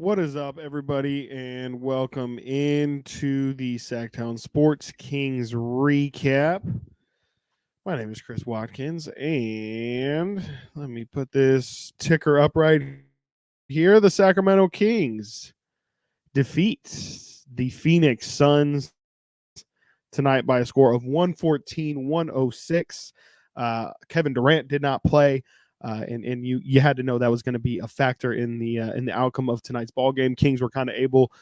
What is up, everybody, and welcome into the Sactown Sports Kings recap. My name is Chris Watkins, and let me put this ticker up right here. The Sacramento Kings defeat the Phoenix Suns tonight by a score of 114-106. Kevin Durant did not play. And you had to know that was going to be a factor in the outcome of tonight's ball game. Kings were kind of able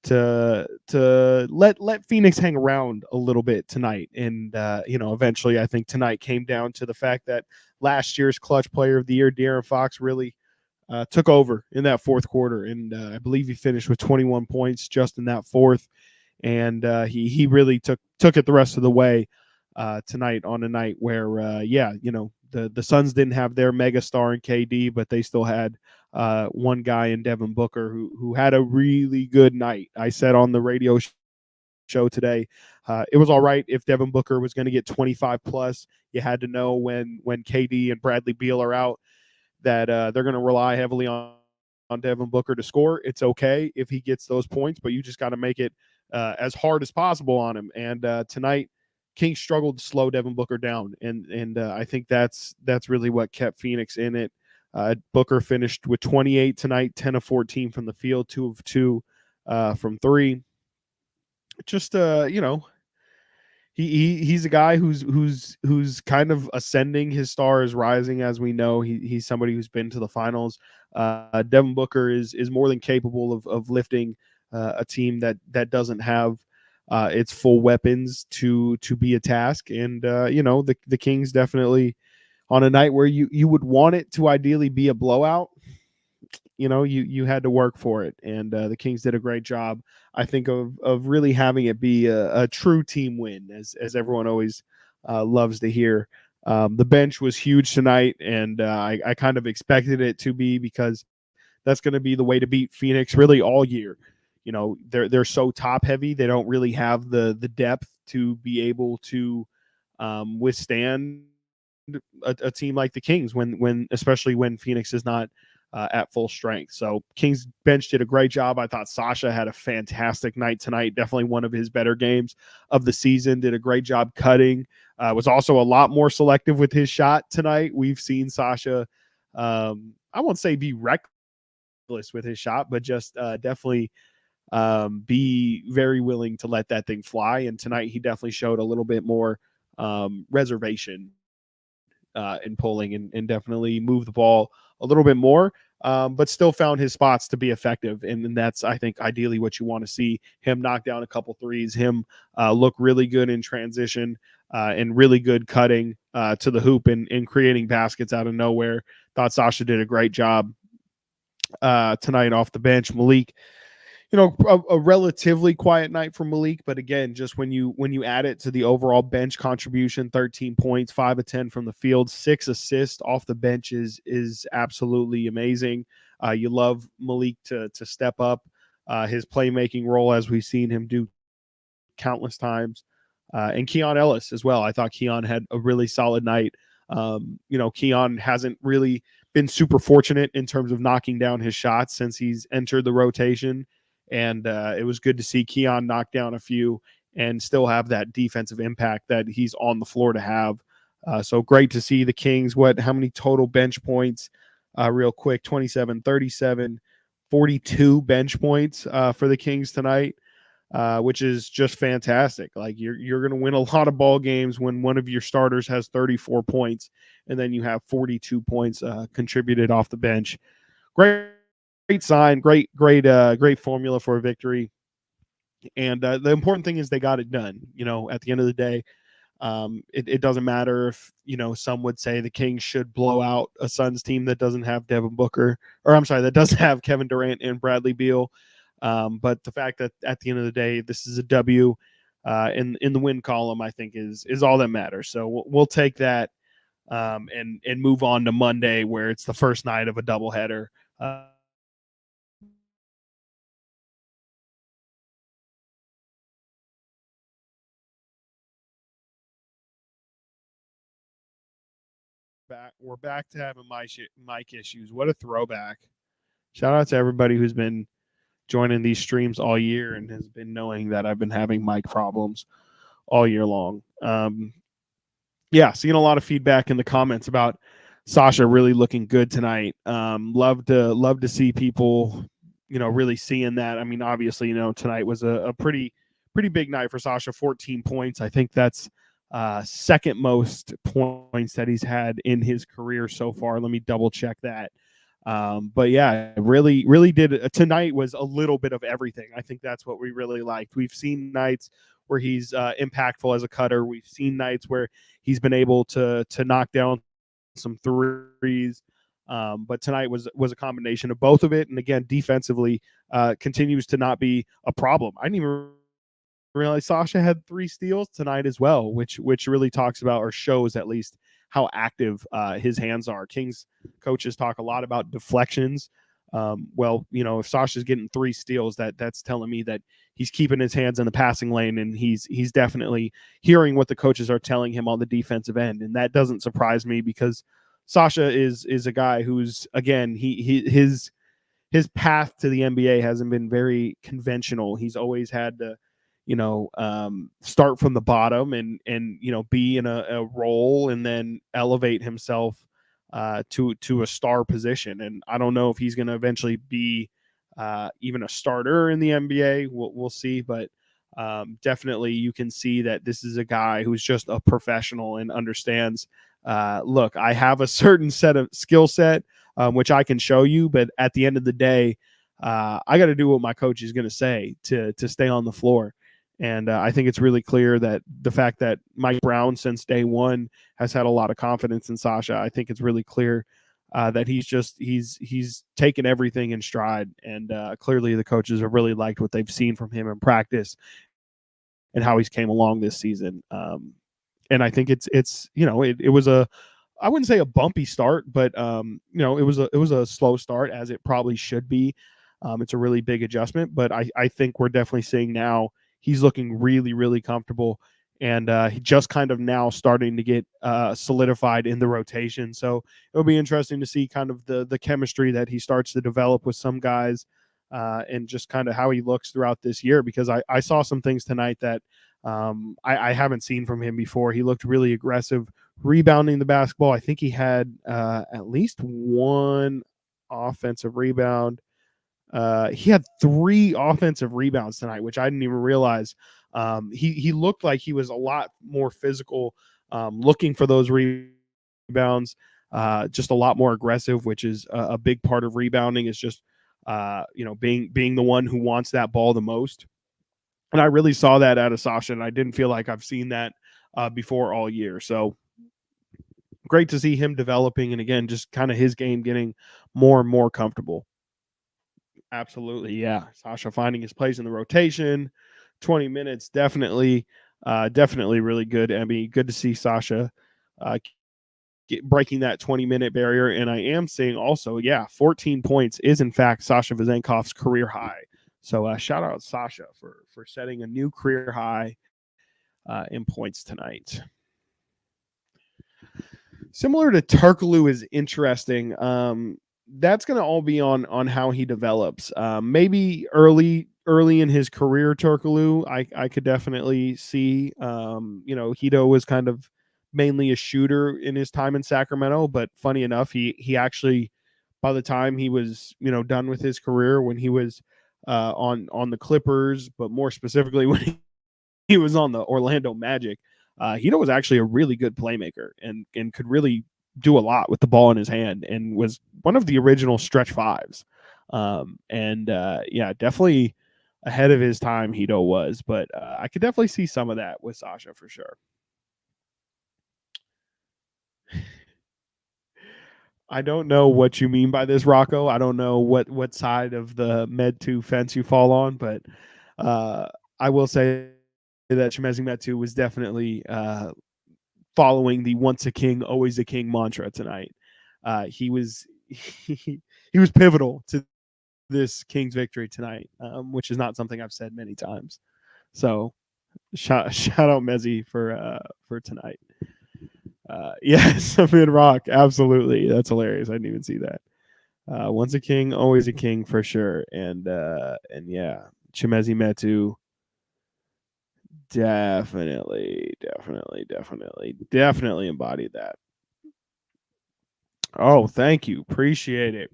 to let Phoenix hang around a little bit tonight, and eventually I think tonight came down to the fact that last year's clutch player of the year, De'Aaron Fox, really took over in that fourth quarter, and I believe he finished with 21 points just in that fourth, and he really took it the rest of the way tonight on a night where the Suns didn't have their mega star in KD, but they still had one guy in Devin Booker who had a really good night. I said on the radio show today, it was all right if Devin Booker was going to get 25 plus. You had to know when KD and Bradley Beal are out that they're going to rely heavily on Devin Booker to score. It's okay if he gets those points, but you just got to make it as hard as possible on him. And tonight, Kings struggled to slow Devin Booker down, and I think that's really what kept Phoenix in it. Booker finished with 28 tonight, 10 of 14 from the field, 2 of 2 from three. Just he's a guy who's kind of ascending. His star is rising, as we know. He's somebody who's been to the finals. Devin Booker is more than capable of lifting a team that doesn't have its full weapons to be a task. And the Kings definitely, on a night where you would want it to ideally be a blowout, you had to work for it, and the Kings did a great job, I think, of really having it be a true team win, as everyone always loves to hear. The bench was huge tonight, and I kind of expected it to be, because that's going to be the way to beat Phoenix really all year. They're so top heavy, they don't really have the depth to be able to withstand a team like the Kings when especially when Phoenix is not at full strength. So Kings bench did a great job. I thought Sasha had a fantastic night tonight. Definitely one of his better games of the season. Did a great job cutting. Was also a lot more selective with his shot tonight. We've seen Sasha, I won't say be reckless with his shot, but just definitely be very willing to let that thing fly. And tonight he definitely showed a little bit more reservation in pulling, and definitely moved the ball a little bit more, but still found his spots to be effective. And that's, I think, ideally what you want to see. Him knock down a couple threes, him look really good in transition, and really good cutting to the hoop and creating baskets out of nowhere. Thought Sasha did a great job tonight off the bench. Malik, a relatively quiet night for Malik, but again, just when you add it to the overall bench contribution, 13 points, 5 of 10 from the field, 6 assists off the bench is absolutely amazing. You love Malik to step up his playmaking role, as we've seen him do countless times. And Keon Ellis as well. I thought Keon had a really solid night. Keon hasn't really been super fortunate in terms of knocking down his shots since he's entered the rotation. And it was good to see Keon knock down a few and still have that defensive impact that he's on the floor to have. So great to see the Kings. How many total bench points? Real quick, 27, 37, 42 bench points for the Kings tonight, which is just fantastic. Like you're going to win a lot of ball games when one of your starters has 34 points and then you have 42 points contributed off the bench. Great sign, great formula for a victory. And the important thing is they got it done. At the end of the day, it doesn't matter if, some would say the Kings should blow out a Suns team that doesn't have Devin Booker, or I'm sorry, that doesn't have Kevin Durant and Bradley Beal. But the fact that at the end of the day, this is a W in the win column, I think is all that matters. So we'll take that and move on to Monday, where it's the first night of a doubleheader. We're back to having mic issues. What a throwback. Shout out to everybody who's been joining these streams all year and has been knowing that I've been having mic problems all year long. Yeah, seeing a lot of feedback in the comments about Sasha really looking good tonight. Love to see people, really seeing that. I mean, obviously, tonight was a pretty big night for Sasha. 14 points. I think that's second most points that he's had in his career so far. Let me double check that. But yeah, really did. Tonight was a little bit of everything. I think that's what we really liked. We've seen nights where he's impactful as a cutter. We've seen nights where he's been able to knock down some threes. But tonight was a combination of both of it. And again, defensively, continues to not be a problem. I didn't even realize Sasha had 3 steals tonight as well, which really talks about, or shows at least, how active his hands are. Kings coaches talk a lot about deflections. Well, if Sasha's getting 3 steals, that's telling me that he's keeping his hands in the passing lane, and he's definitely hearing what the coaches are telling him on the defensive end. And that doesn't surprise me, because Sasha is a guy who's, again, his path to the NBA hasn't been very conventional. He's always had to start from the bottom and be in a role and then elevate himself to a star position. And I don't know if he's going to eventually be even a starter in the NBA. We'll see, but definitely you can see that this is a guy who's just a professional and understands. Look, I have a certain set of skill set which I can show you, but at the end of the day, I got to do what my coach is going to say to stay on the floor. And I think it's really clear that the fact that Mike Brown, since day one, has had a lot of confidence in Sasha. I think it's really clear that he's taken everything in stride. And clearly the coaches have really liked what they've seen from him in practice and how he's came along this season. And I think it was I wouldn't say a bumpy start, but it was a slow start, as it probably should be. It's a really big adjustment, but I think we're definitely seeing now he's looking really, really comfortable, and he just kind of now starting to get solidified in the rotation. So it'll be interesting to see kind of the chemistry that he starts to develop with some guys, and just kind of how he looks throughout this year, because I saw some things tonight that I haven't seen from him before. He looked really aggressive, rebounding the basketball. I think he had at least 1 offensive rebound. He had 3 offensive rebounds tonight, which I didn't even realize. He looked like he was a lot more physical, looking for those rebounds, just a lot more aggressive, which is a big part of rebounding, is just being the one who wants that ball the most. And I really saw that out of Sasha, and I didn't feel like I've seen that before all year. So great to see him developing, and again, just kind of his game getting more and more comfortable. Absolutely, yeah. Sasha finding his place in the rotation. 20 minutes, definitely really good. I mean, good to see Sasha breaking that 20-minute barrier. And I am seeing also, 14 points is in fact Sasha Vezenkov's career high. So shout out Sasha for setting a new career high in points tonight. Similar to Turkoglu is interesting. That's going to all be on how he develops. Maybe early in his career, Turkoglu, I could definitely see. Hito was kind of mainly a shooter in his time in Sacramento, but funny enough, he actually, by the time he was done with his career, when he was on the Clippers, but more specifically when he was on the Orlando Magic, Hito was actually a really good playmaker and could really do a lot with the ball in his hand, and was one of the original stretch fives. Definitely ahead of his time, Hito was, but I could definitely see some of that with Sasha for sure. I don't know what you mean by this, Rocco. I don't know what side of the Med 2 fence you fall on, but I will say that Chimezie Metu was definitely following the once a king, always a king mantra tonight. He was pivotal to this Kings victory tonight, which is not something I've said many times. So shout out Mezzy for tonight. Yes, Mid Rock, absolutely. That's hilarious. I didn't even see that. Once a king, always a king for sure. And yeah, Chimezi Metu definitely embodied that. Oh, thank you. Appreciate it.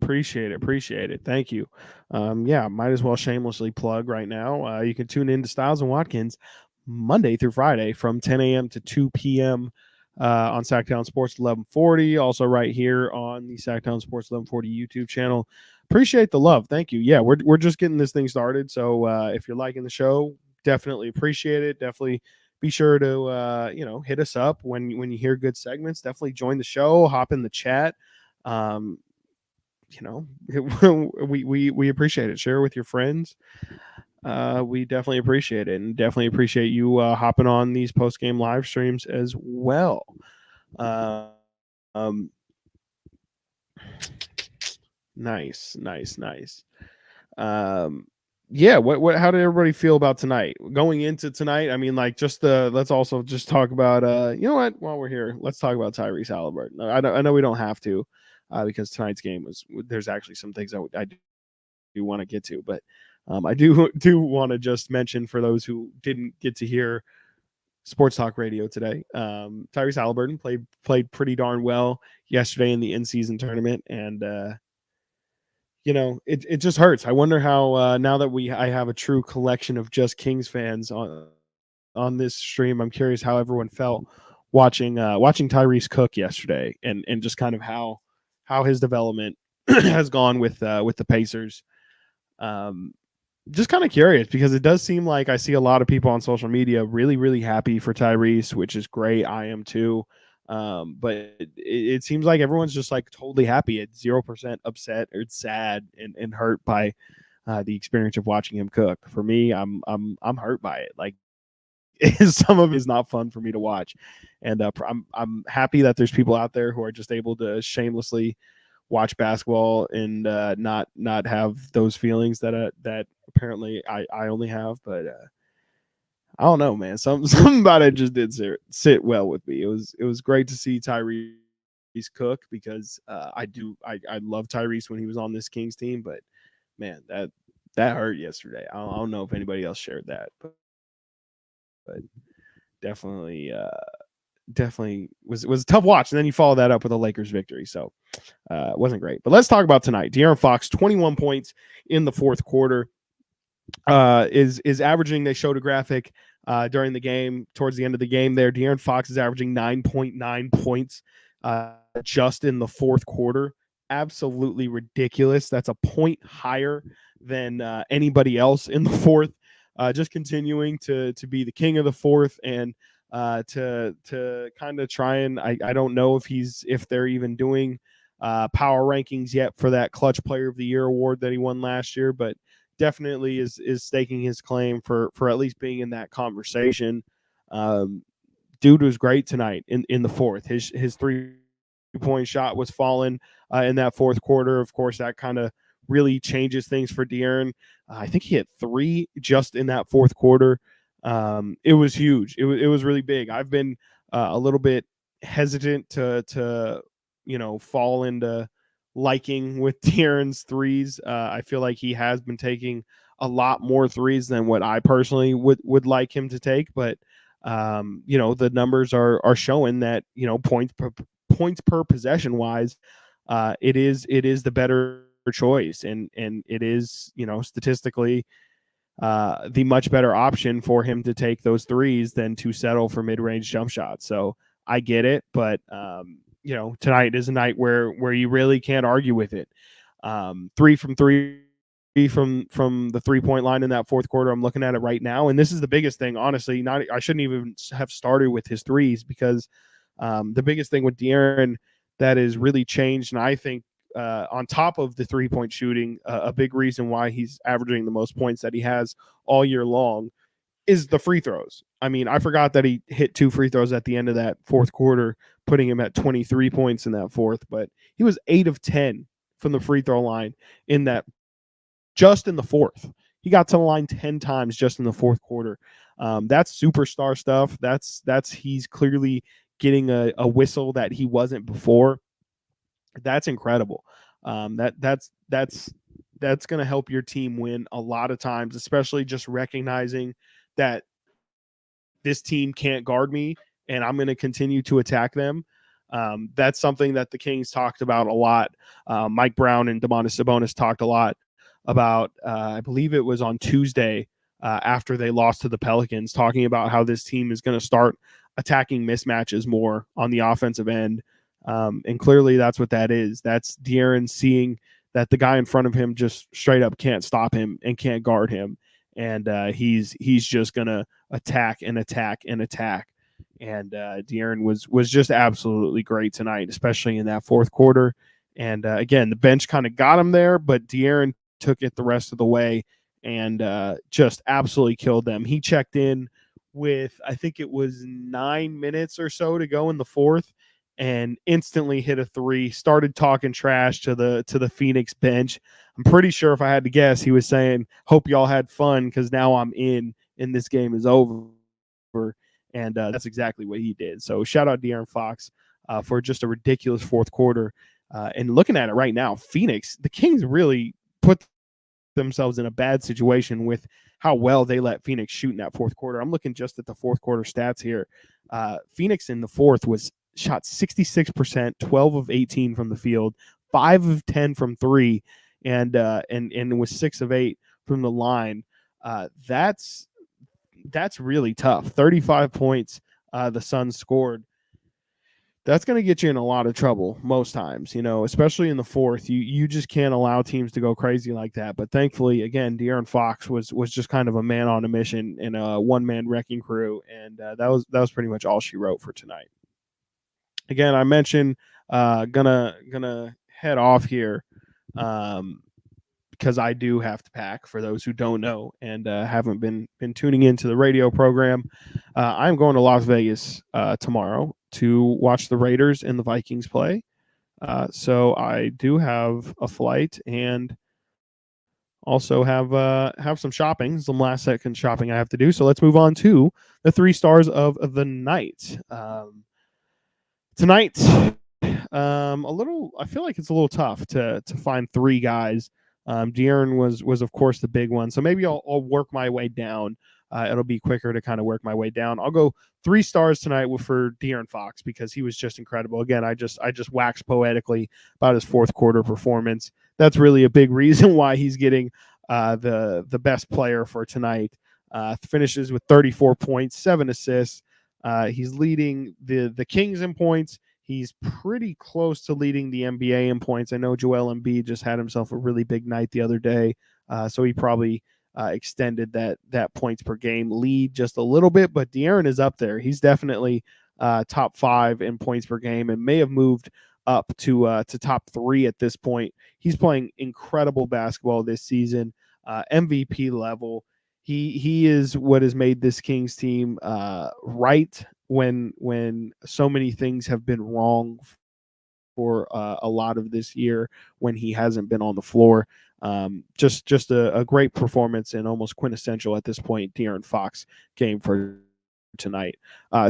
Thank you. Yeah, might as well shamelessly plug right now. You can tune in to Styles and Watkins Monday through Friday from 10 a.m. to 2 p.m. On Sactown Sports 1140. Also, right here on the Sactown Sports 1140 YouTube channel. Appreciate the love. Thank you. Yeah, we're just getting this thing started. So if you're liking the show, definitely appreciate it. Definitely be sure to hit us up when you hear good segments. Definitely join the show. Hop in the chat. Um, we appreciate it. Share it with your friends. We definitely appreciate it, and definitely appreciate you hopping on these post game live streams as well. Nice. Yeah, what how did everybody feel about tonight? Going into tonight, I mean, like, just let's also just talk about you know what, while we're here, let's talk about Tyrese Haliburton. I know we don't have to, because tonight's game there's actually some things I do want to get to, but I do want to just mention for those who didn't get to hear Sports Talk Radio today. Tyrese Haliburton played pretty darn well yesterday in the in-season tournament, and it just hurts. I wonder how, now that I have a true collection of just Kings fans on this stream, I'm curious how everyone felt watching Tyrese cook yesterday, and just kind of how his development has gone with the Pacers. Just kind of curious, because it does seem like I see a lot of people on social media really happy for Tyrese, which is great. I am too. But it seems like everyone's just like totally happy. It's 0% upset or sad and hurt by the experience of watching him cook. For me, I'm hurt by it. Like, some of it is not fun for me to watch, and I'm happy that there's people out there who are just able to shamelessly watch basketball and not have those feelings that apparently I only have. But I don't know, man. Something about it just did sit well with me. It was great to see Tyrese cook, because I love Tyrese when he was on this Kings team, but man, that hurt yesterday. I don't know if anybody else shared that, but definitely was a tough watch. And then you follow that up with a Lakers victory, so it wasn't great. But let's talk about tonight. De'Aaron Fox, 21 points in the fourth quarter. Is averaging, they showed a graphic during the game, towards the end of the game there. De'Aaron Fox is averaging 9.9 points just in the fourth quarter. Absolutely ridiculous. That's a point higher than anybody else in the fourth. Just continuing to be the king of the fourth, and to kind of try, and I don't know if they're even doing power rankings yet for that clutch player of the year award that he won last year, but definitely is staking his claim for at least being in that conversation. Dude was great tonight in the fourth. His 3-point shot was falling in that fourth quarter. Of course, that kind of really changes things for De'Aaron. I think he hit 3 just in that fourth quarter. It was huge. It was really big. I've been a little bit hesitant to fall into liking with De'Aaron's threes. I feel like he has been taking a lot more threes than what I personally would like him to take, but the numbers are showing that points per possession wise, it is the better choice, and it is statistically the much better option for him to take those threes than to settle for mid-range jump shots. So I get it, but tonight is a night where you really can't argue with it. 3 from 3 from the 3-point line in that fourth quarter. I'm looking at it right now, and this is the biggest thing, honestly. I shouldn't even have started with his threes, because the biggest thing with De'Aaron that is really changed, and I think on top of the 3-point shooting, a big reason why he's averaging the most points that he has all year long, is the free throws. I mean, I forgot that he hit 2 free throws at the end of that fourth quarter, putting him at 23 points in that fourth, but he was 8 of 10 from the free throw line just in the fourth. He got to the line 10 times just in the fourth quarter. That's superstar stuff. He's clearly getting a whistle that he wasn't before. That's incredible. That's going to help your team win a lot of times, especially just recognizing that this team can't guard me and I'm going to continue to attack them. That's something that the Kings talked about a lot. Mike Brown and Domantas Sabonis talked a lot about, I believe it was on Tuesday after they lost to the Pelicans, talking about how this team is going to start attacking mismatches more on the offensive end. And clearly that's what that is. That's De'Aaron seeing that the guy in front of him just straight up can't stop him and can't guard him. And he's just going to attack and attack and attack. And De'Aaron was just absolutely great tonight, especially in that fourth quarter. And again, the bench kind of got him there, but De'Aaron took it the rest of the way and just absolutely killed them. He checked in with, I think it was 9 minutes or so to go in the fourth, and instantly hit a three, started talking trash to the Phoenix bench. I'm pretty sure, if I had to guess, he was saying, hope y'all had fun because now I'm in and this game is over. And that's exactly what he did. So shout out De'Aaron Fox for just a ridiculous fourth quarter. And looking at it right now, Phoenix, the Kings really put themselves in a bad situation with how well they let Phoenix shoot in that fourth quarter. I'm looking just at the fourth quarter stats here. Phoenix in the fourth shot 66%, 12 of 18 from the field, 5 of 10 from three, and was 6 of 8 from the line. That's really tough. 35 points the Suns scored. That's going to get you in a lot of trouble most times, especially in the fourth. You just can't allow teams to go crazy like that. But thankfully, again, De'Aaron Fox was just kind of a man on a mission in a one-man wrecking crew, and that was pretty much all she wrote for tonight. Again, I mentioned gonna head off here because I do have to pack, for those who don't know and haven't been tuning into the radio program. I'm going to Las Vegas tomorrow to watch the Raiders and the Vikings play. So I do have a flight and also have some shopping, some last second shopping I have to do. So let's move on to the 3 stars of the night. Tonight, I feel like it's a little tough to find 3 guys. De'Aaron was of course the big one, so maybe I'll work my way down. It'll be quicker to kind of work my way down. I'll go 3 stars tonight for De'Aaron Fox because he was just incredible. Again, I just waxed poetically about his fourth quarter performance. That's really a big reason why he's getting the best player for tonight. Finishes with 34 points, 7 assists. He's leading the Kings in points. He's pretty close to leading the NBA in points. I know Joel Embiid just had himself a really big night the other day, so he probably extended that points per game lead just a little bit. But De'Aaron is up there. He's definitely top 5 in points per game and may have moved up to top 3 at this point. He's playing incredible basketball this season, MVP level. He is what has made this Kings team right when so many things have been wrong for a lot of this year when he hasn't been on the floor. Just a great performance and almost quintessential at this point De'Aaron Fox game for tonight.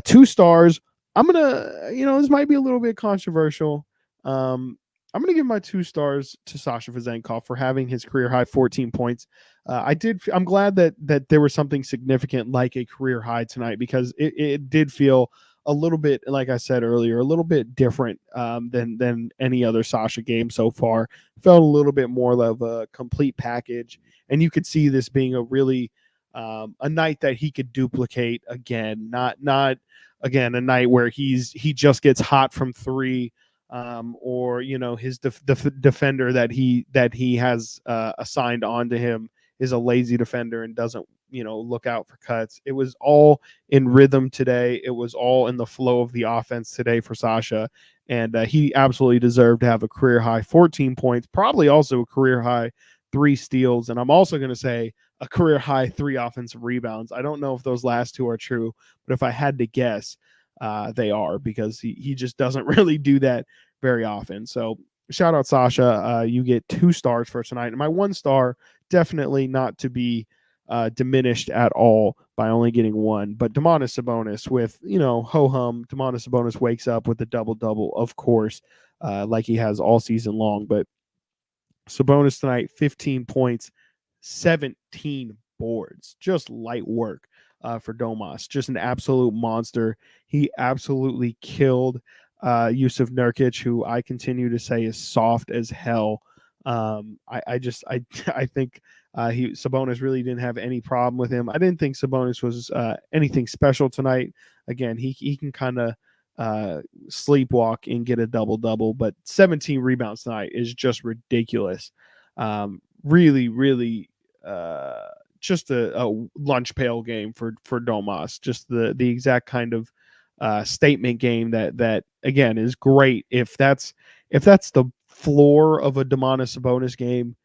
2 stars. I'm gonna, this might be a little bit controversial. I'm going to give my 2 stars to Sasha Vezenkov for having his career high 14 points. I'm glad that there was something significant like a career high tonight because it did feel a little bit, like I said earlier, a little bit different than any other Sasha game so far. Felt a little bit more of a complete package, and you could see this being a really a night that he could duplicate again. Not again a night where he just gets hot from 3. Or his defender that he has assigned onto him is a lazy defender and doesn't look out for cuts. It was all in rhythm today. It was all in the flow of the offense today for Sasha, and he absolutely deserved to have a career high 14 points, probably also a career high 3 steals, and I'm also going to say a career high 3 offensive rebounds. I don't know if those last 2 are true, but if I had to guess, they are, because he just doesn't really do that very often. So shout out Sasha. You get 2 stars for tonight. And my 1 star, definitely not to be diminished at all by only getting 1. But Domantas Sabonis with, ho-hum. Domantas Sabonis wakes up with a double-double, of course, like he has all season long. But Sabonis tonight, 15 points, 17 boards, just light work for Domas. Just an absolute monster. He absolutely killed Yusuf Nurkic, who I continue to say is soft as hell. I think Sabonis really didn't have any problem with him. I didn't think Sabonis was anything special tonight. Again, he can kind of sleepwalk and get a double, but 17 rebounds tonight is just ridiculous. Really, just a lunch pail game for Domas. Just the exact kind of statement game that again is great. If that's the floor of a Domantas Sabonis game,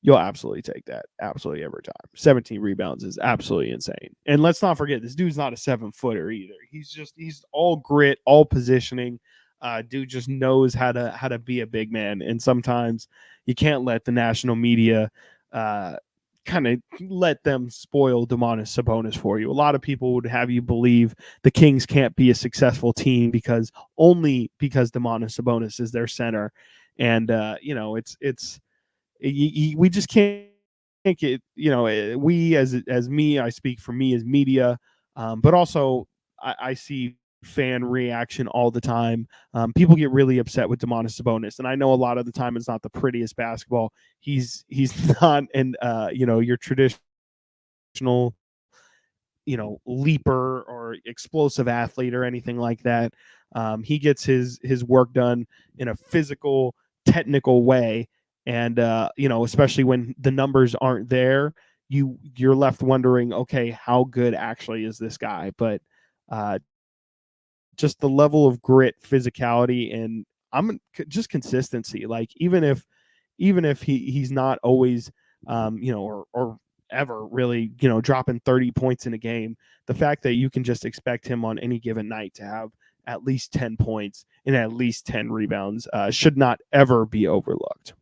you'll absolutely take that absolutely every time. 17 rebounds is absolutely insane. And let's not forget, this dude's not a 7-footer either. He's all grit, all positioning. Dude just knows how to be a big man. And sometimes you can't let the national media kind of let them spoil Domantas Sabonis for you. A lot of people would have you believe the Kings can't be a successful team because Domantas Sabonis is their center. And we just can't get, we as me, I speak for me as media, but also I see fan reaction all the time. People get really upset with Domantas Sabonis, and I know a lot of the time it's not the prettiest basketball. He's not your traditional leaper or explosive athlete or anything like that. He gets his work done in a physical, technical way, and especially when the numbers aren't there, you're left wondering, okay, how good actually is this guy? But just the level of grit, physicality, and just consistency. Like even if he's not always, or ever really, dropping 30 points in a game, the fact that you can just expect him on any given night to have at least 10 points and at least 10 rebounds should not ever be overlooked.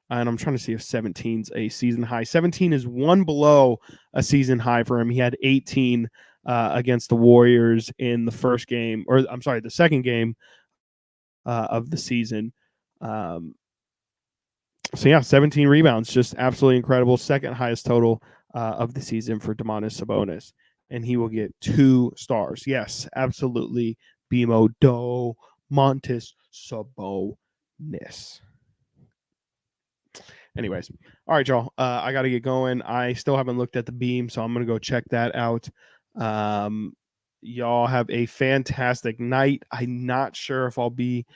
And I'm trying to see if 17's a season high. 17 is one below a season high for him. He had 18 against the Warriors in the first game, or I'm sorry, the second game of the season. So yeah, 17 rebounds, just absolutely incredible. Second highest total of the season for Domantas Sabonis, and he will get 2 stars. Yes, absolutely. Bimo Domantas Sabonis. Anyways, all right, y'all. I got to get going. I still haven't looked at the beam, so I'm gonna go check that out. Y'all have a fantastic night. I'm not sure if I'll be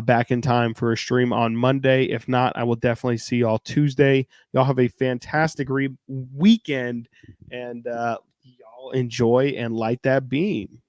back in time for a stream on Monday. If not, I will definitely see y'all Tuesday. Y'all have a fantastic weekend, and y'all enjoy and light that beam.